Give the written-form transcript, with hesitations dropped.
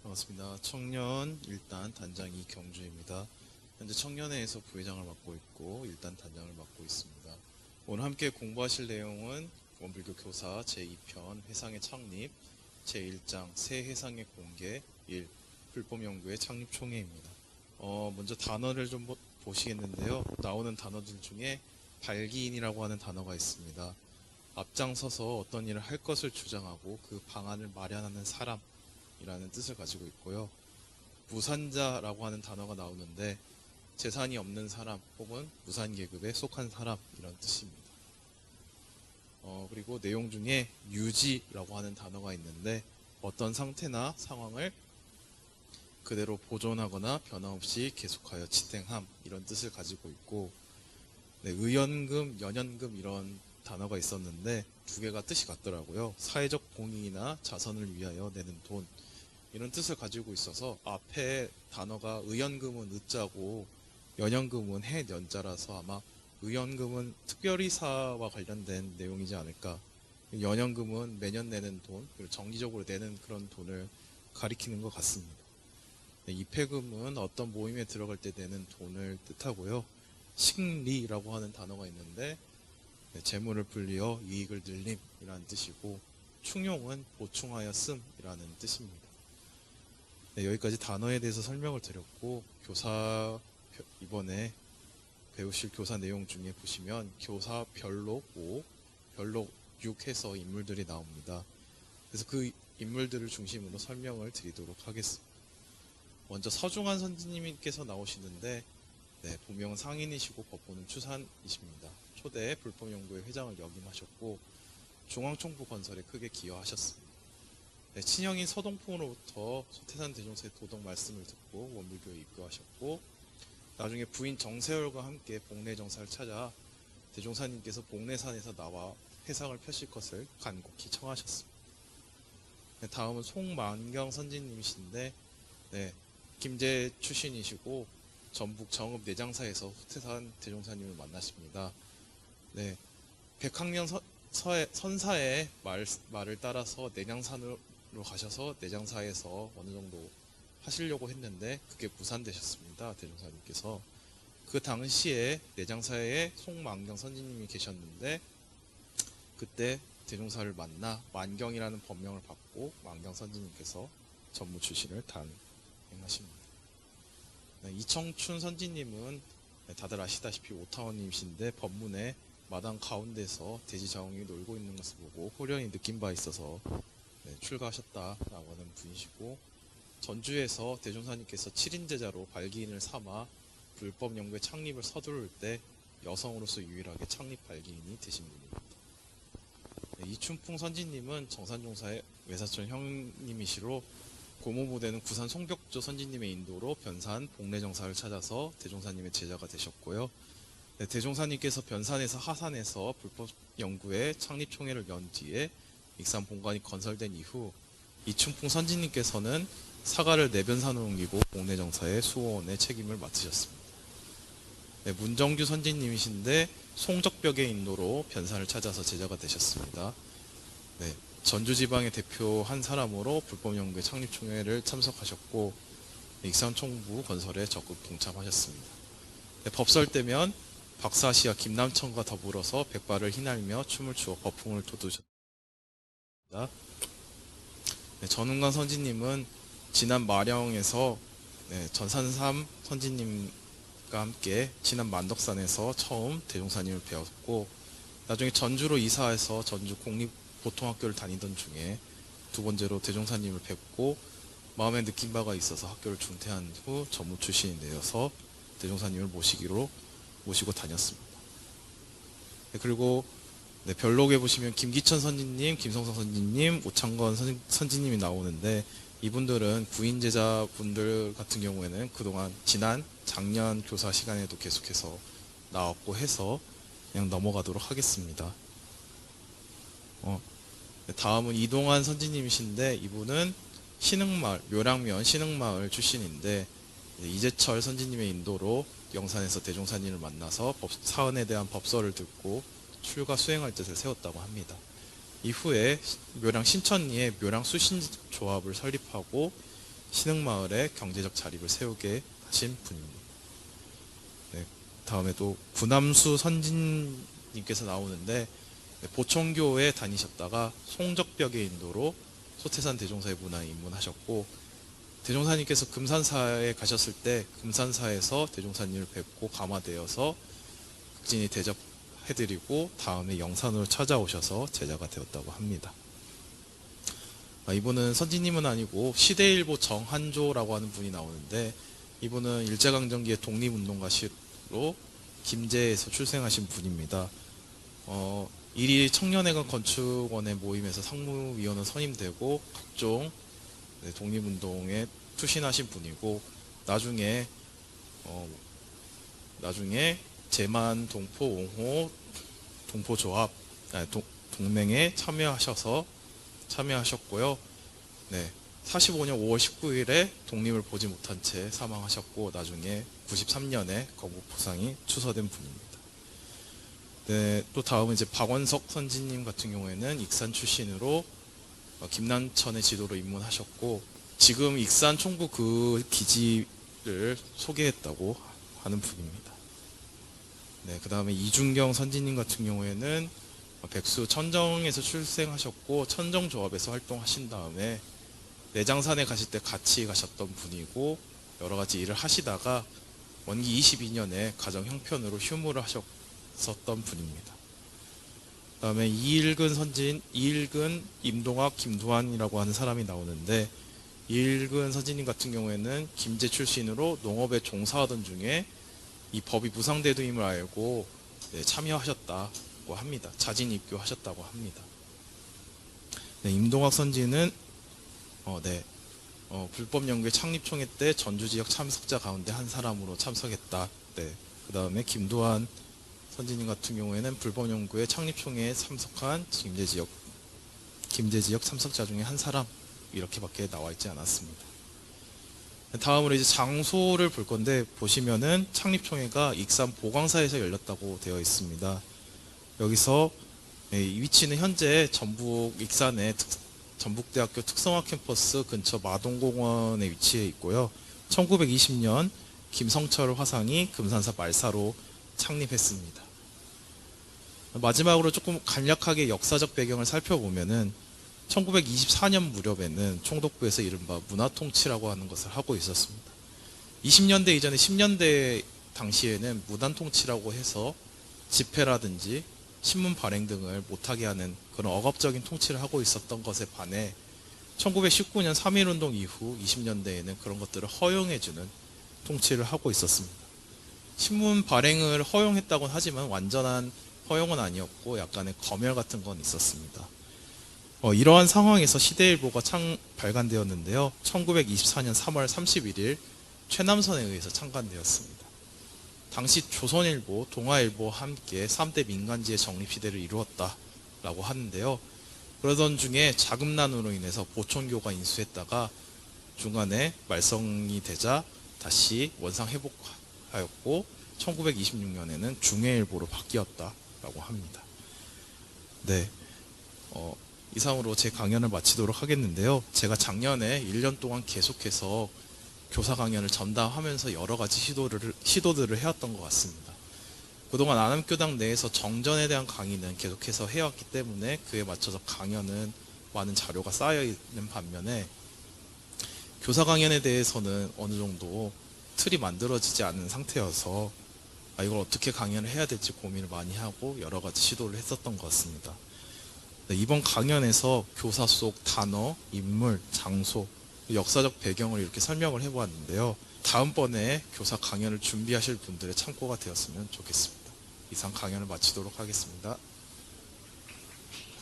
반갑습니다. 청년 일단 단장 이경주입니다. 현재 청년회에서 부회장을 맡고 있고 일단 단장을 맡고 있습니다. 오늘 함께 공부하실 내용은 원불교 교사 제2편 회상의 창립, 제1장 새 해상의 공개 1 불법연구의 창립 총회입니다. 먼저 단어를 좀 보시겠는데요. 나오는 단어들 중에 발기인이라고 하는 단어가 있습니다. 앞장서서 어떤 일을 할 것을 주장하고 그 방안을 마련하는 사람 이라는 뜻을 가지고 있고요. 무산자라고 하는 단어가 나오는데 재산이 없는 사람 혹은 무산계급에 속한 사람 이런 뜻입니다. 그리고 내용 중에 유지라고 하는 단어가 있는데 어떤 상태나 상황을 그대로 보존하거나 변화없이 계속하여 지탱함 이런 뜻을 가지고 있고, 의연금, 연연금 이런 단어가 있었는데 두 개가 뜻이 같더라고요. 사회적 공익이나 자선을 위하여 내는 돈 이런 뜻을 가지고 있어서 앞에 단어가 의연금은 의자고 연연금은 해연자라서 아마 의연금은 특별히사와 관련된 내용이지 않을까. 연연금은 매년 내는 돈, 그리고 정기적으로 내는 그런 돈을 가리키는 것 같습니다. 입회금은 어떤 모임에 들어갈 때 내는 돈을 뜻하고요. 식리라고 하는 단어가 있는데 재물을 불리어 이익을 늘림이라는 뜻이고, 충용은 보충하여 씀이라는 뜻입니다. 여기까지 단어에 대해서 설명을 드렸고, 이번에 배우실 교사 내용 중에 보시면 교사 별록 5, 별록 6 해서 인물들이 나옵니다. 그래서 그 인물들을 중심으로 설명을 드리도록 하겠습니다. 먼저 서중환 선지님께서 나오시는데, 본명은 상인이시고 법보는 추산이십니다. 초대 불법연구회 회장을 역임하셨고 중앙총부 건설에 크게 기여하셨습니다. 친형인 서동풍으로부터 소태산 대종사의 도덕 말씀을 듣고 원불교에 입교하셨고, 나중에 부인 정세월과 함께 복례정사를 찾아 대종사님께서 복례산에서 나와 해상을 펴실 것을 간곡히 청하셨습니다. 다음은 송만경 선지님이신데, 김제 출신이시고 전북 정읍 내장사에서 소태산 대종사님을 만나십니다. 백학년 선사의 말을 따라서 내장산으로 가셔서 내장사에서 어느 정도 하시려고 했는데 그게 무산되셨습니다. 대종사님께서. 그 당시에 내장사에 송만경 선지님이 계셨는데 그때 대종사를 만나 만경이라는 법명을 받고 만경 선지님께서 전무 출신을 단행하십니다. 이청춘 선지님은 다들 아시다시피 오타원님이신데 법문에 마당 가운데서 대지자웅이 놀고 있는 것을 보고 호련히 느낀 바 있어서 출가하셨다라고 하는 분이시고, 전주에서 대종사님께서 7인 제자로 발기인을 삼아 불법연구회 창립을 서두를 때 여성으로서 유일하게 창립 발기인이 되신 분입니다. 이춘풍 선지님은 정산종사의 외사촌 형님이시로 고모부대는 구산 송벽조 선지님의 인도로 변산 복례정사를 찾아서 대종사님의 제자가 되셨고요. 대종사님께서 변산에서 하산해서 불법연구회 창립총회를 연 뒤에 익산 본관이 건설된 이후 이춘풍 선지님께서는 사가를 내변산으로 옮기고 복례정사의 수호원의 책임을 맡으셨습니다. 문정규 선지님이신데 송적벽의 인도로 변산을 찾아서 제자가 되셨습니다. 전주지방의 대표 한 사람으로 불법연구회 창립총회를 참석하셨고 익산총부 건설에 적극 동참하셨습니다. 법설 때면 박사시와 김남천과 더불어서 백발을 휘날며 춤을 추어 거풍을 돋우셨습니다. 전운관 선지님은 지난 마령에서 전산삼 선지님과 함께 지난 만덕산에서 처음 대종사님을 배웠고, 나중에 전주로 이사해서 전주 공립보통학교를 다니던 중에 두 번째로 대종사님을 뵙고 마음에 느낀 바가 있어서 학교를 중퇴한 후 전무 출신이 되어서 대종사님을 모시고 다녔습니다. 그리고 별록에 보시면 김기천 선지님, 김성성 선지님, 오창건 선지님이 나오는데, 이분들은 부인 제자분들 같은 경우에는 그동안 지난 작년 교사 시간에도 계속해서 나왔고 해서 그냥 넘어가도록 하겠습니다. 다음은 이동환 선지님이신데, 이분은 신흥마을, 묘랑면 신흥마을 출신인데 이재철 선지님의 인도로 영산에서 대종사님을 만나서 사언에 대한 법설을 듣고 출가 수행할 뜻을 세웠다고 합니다. 이후에 묘랑 신천리에 묘랑 수신조합을 설립하고 신흥마을에 경제적 자립을 세우게 하신 분입니다. 네, 다음에 또 구남수 선진님께서 나오는데 보청교에 다니셨다가 송적벽의 인도로 소태산 대종사의 문화에 입문하셨고, 대종사님께서 금산사에 가셨을 때 금산사에서 대종사님을 뵙고 감화되어서 극진히 대접해드리고 다음에 영산으로 찾아오셔서 제자가 되었다고 합니다. 이분은 선지님은 아니고 시대일보 정한조라고 하는 분이 나오는데, 이분은 일제강점기의 독립운동가시로 김제에서 출생하신 분입니다. 일이 청년회관 건축원의 모임에서 상무위원으로 선임되고 각종 독립운동에 투신하신 분이고, 나중에 제만, 동포, 옹호, 동포조합, 동맹에 참여하셨고요. 네, 45년 5월 19일에 독립을 보지 못한 채 사망하셨고, 나중에 93년에 건국부상이 추서된 분입니다. 네, 또 다음은 이제 박원석 선지님 같은 경우에는 익산 출신으로 김난천의 지도로 입문하셨고, 지금 익산 총구 그 기지를 소개했다고 하는 분입니다. 네, 그 다음에 이준경 선지님 같은 경우에는 백수 천정에서 출생하셨고 천정조합에서 활동하신 다음에 내장산에 가실 때 같이 가셨던 분이고, 여러가지 일을 하시다가 원기 22년에 가정 형편으로 휴무를 하셨었던 분입니다. 그 다음에 이일근, 임동학, 김두한이라고 하는 사람이 나오는데, 이일근 선지님 같은 경우에는 김제 출신으로 농업에 종사하던 중에 이 법이 무상대도임을 알고 참여하셨다고 합니다. 자진 입교하셨다고 합니다. 네, 임동학 선지는 불법연구회 창립총회 때 전주지역 참석자 가운데 한 사람으로 참석했다. 네, 그 다음에 김두한 선지님 같은 경우에는 불법연구회 창립총회에 참석한 김제지역 참석자 중에 한 사람, 이렇게밖에 나와 있지 않았습니다. 다음으로 이제 장소를 볼 건데, 보시면은 창립총회가 익산 보광사에서 열렸다고 되어 있습니다. 여기서 이 위치는 현재 전북 익산의 전북대학교 특성화 캠퍼스 근처 마동공원에 위치해 있고요. 1920년 김성철 화상이 금산사 말사로 창립했습니다. 마지막으로 조금 간략하게 역사적 배경을 살펴보면은 1924년 무렵에는 총독부에서 이른바 문화통치라고 하는 것을 하고 있었습니다. 20년대 이전에 10년대 당시에는 무단통치라고 해서 집회라든지 신문 발행 등을 못하게 하는 그런 억압적인 통치를 하고 있었던 것에 반해 1919년 3.1운동 이후 20년대에는 그런 것들을 허용해주는 통치를 하고 있었습니다. 신문 발행을 허용했다고는 하지만 완전한 허용은 아니었고 약간의 검열 같은 건 있었습니다. 이러한 상황에서 시대일보가 발간되었는데요. 1924년 3월 31일 최남선에 의해서 창간되었습니다. 당시 조선일보, 동아일보와 함께 3대 민간지의 정립시대를 이루었다라고 하는데요. 그러던 중에 자금난으로 인해서 보천교가 인수했다가 중간에 말썽이 되자 다시 원상 회복하였고 1926년에는 중해일보로 바뀌었다라고 합니다. 네, 이상으로 제 강연을 마치도록 하겠는데요. 제가 작년에 1년 동안 계속해서 교사 강연을 전담하면서 여러 가지 시도들을 해왔던 것 같습니다. 그동안 안암교당 내에서 정전에 대한 강의는 계속해서 해왔기 때문에 그에 맞춰서 강연은 많은 자료가 쌓여있는 반면에 교사 강연에 대해서는 어느 정도 틀이 만들어지지 않은 상태여서 이걸 어떻게 강연을 해야 될지 고민을 많이 하고 여러 가지 시도를 했었던 것 같습니다. 네, 이번 강연에서 교사 속 단어, 인물, 장소, 역사적 배경을 이렇게 설명을 해보았는데요. 다음번에 교사 강연을 준비하실 분들의 참고가 되었으면 좋겠습니다. 이상 강연을 마치도록 하겠습니다.